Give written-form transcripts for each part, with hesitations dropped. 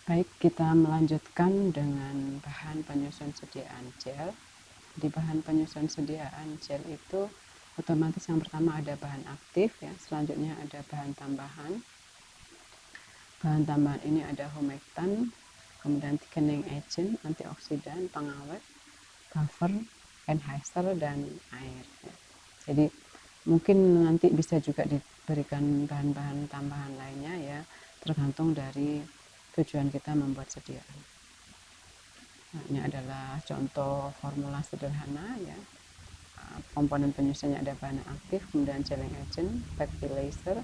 Baik, kita melanjutkan dengan bahan penyusun sediaan gel. Di bahan penyusun sediaan gel itu otomatis yang pertama ada bahan aktif ya, selanjutnya ada bahan tambahan. Bahan tambahan ini ada humectant, kemudian thickening agent, antioksidan, pengawet, buffer, enhancer, dan air ya. Jadi mungkin nanti bisa juga diberikan bahan-bahan tambahan lainnya ya, tergantung dari tujuan kita membuat sediaan. Nah, ini adalah contoh formula sederhana ya. Komponen penyusunnya ada bahan aktif, kemudian gelling agent, fertilizer,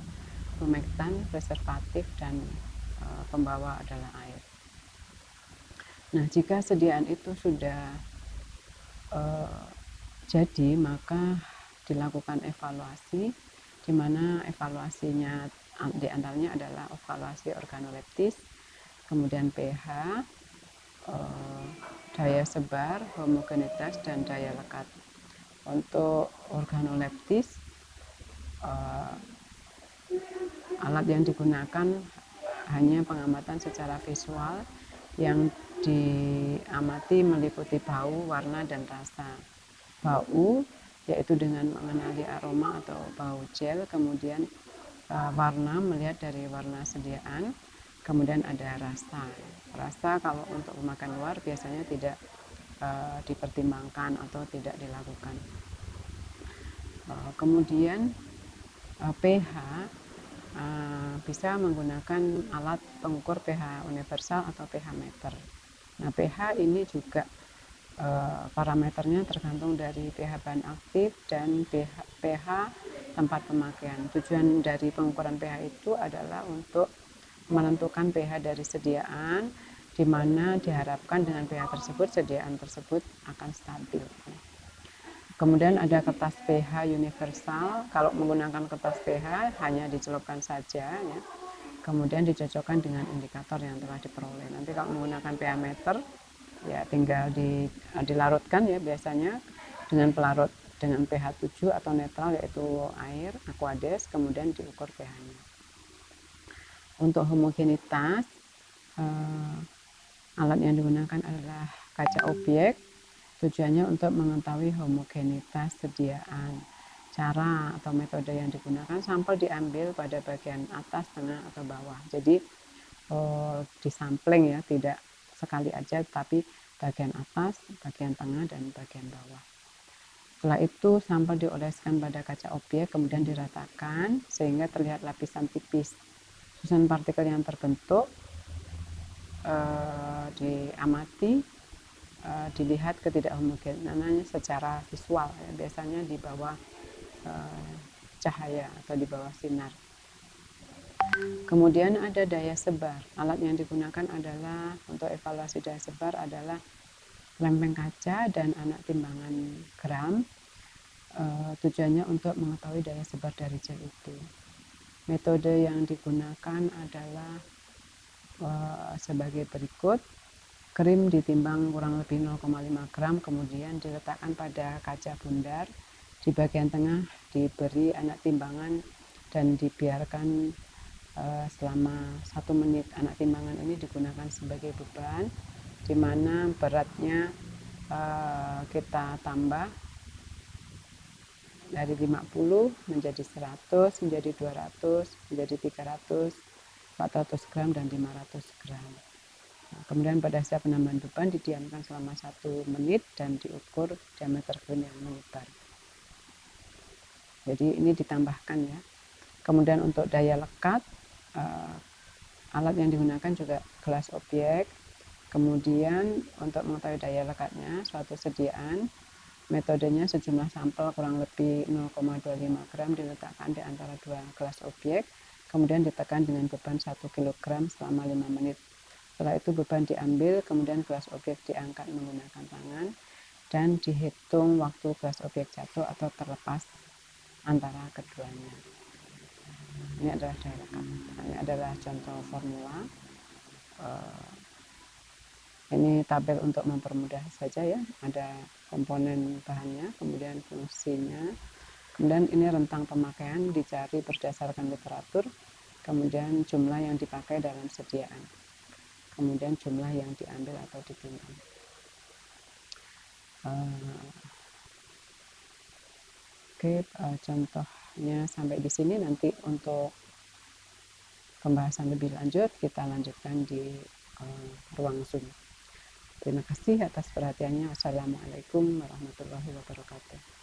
humectant, preservatif, dan pembawa adalah air. Nah, jika sediaan itu sudah jadi, maka dilakukan evaluasi, di mana evaluasinya diantaranya adalah evaluasi organoleptis, kemudian pH, daya sebar, homogenitas, dan daya lekat. Untuk organoleptis, alat yang digunakan hanya pengamatan secara visual yang diamati meliputi bau, warna, dan rasa. Bau yaitu dengan mengenali aroma atau bau gel, kemudian warna melihat dari warna sediaan, kemudian ada rasa. Rasa kalau untuk pemakan luar biasanya tidak dipertimbangkan atau tidak dilakukan. Kemudian pH bisa menggunakan alat pengukur pH universal atau pH meter. Nah, pH ini juga parameternya tergantung dari pH bahan aktif dan pH tempat pemakaian. Tujuan dari pengukuran pH itu adalah untuk menentukan pH dari sediaan, di mana diharapkan dengan pH tersebut sediaan tersebut akan stabil. Kemudian ada kertas pH universal. Kalau menggunakan kertas pH hanya dicelupkan saja ya. Kemudian dicocokkan dengan indikator yang telah diperoleh. Nanti kalau menggunakan pH meter ya tinggal dilarutkan ya, biasanya dengan pelarut dengan pH 7 atau netral yaitu air, aqueous, kemudian diukur pH-nya. Untuk homogenitas, alat yang digunakan adalah kaca objek. Tujuannya untuk mengetahui homogenitas sediaan. Cara atau metode yang digunakan, sampel diambil pada bagian atas, tengah, atau bawah. Jadi disampling ya, tidak sekali aja, tapi bagian atas, bagian tengah, dan bagian bawah. Setelah itu sampel dioleskan pada kaca objek, kemudian diratakan sehingga terlihat lapisan tipis. Susunan partikel yang terbentuk diamati, dilihat ketidakhomogenannya secara visual ya, biasanya di bawah cahaya atau di bawah sinar. Kemudian ada daya sebar. Alat yang digunakan adalah untuk evaluasi daya sebar adalah lempeng kaca dan anak timbangan gram. Tujuannya untuk mengetahui daya sebar dari gel itu. Metode yang digunakan adalah sebagai berikut. Krim ditimbang kurang lebih 0,5 gram, kemudian diletakkan pada kaca bundar. Di bagian tengah diberi anak timbangan dan dibiarkan selama 1 menit. Anak timbangan ini digunakan sebagai beban, di mana beratnya kita tambah dari 50 menjadi 100, menjadi 200, menjadi 300, 400 gram, dan 500 gram. Nah, kemudian pada saat penambahan beban didiamkan selama 1 menit dan diukur diameter grain yang menyebar. Jadi ini ditambahkan ya. Kemudian untuk daya lekat, alat yang digunakan juga gelas objek. Kemudian untuk mengetahui daya lekatnya suatu sediaan, metodenya sejumlah sampel kurang lebih 0,25 gram diletakkan di antara 2 gelas objek, kemudian ditekan dengan beban 1 kg selama 5 menit. Setelah itu beban diambil, kemudian gelas objek diangkat menggunakan tangan dan dihitung waktu gelas objek jatuh atau terlepas antara keduanya. Ini adalah daya lekat. Ini adalah contoh formula. Ini tabel untuk mempermudah saja ya. Ada komponen bahannya, kemudian fungsinya, kemudian ini rentang pemakaian dicari berdasarkan literatur, kemudian jumlah yang dipakai dalam sediaan. kemudian jumlah yang diambil atau ditimbang. Oke, contohnya sampai di sini. Nanti untuk pembahasan lebih lanjut kita lanjutkan di ruang Zoom. Terima kasih atas perhatiannya. Wassalamualaikum warahmatullahi wabarakatuh.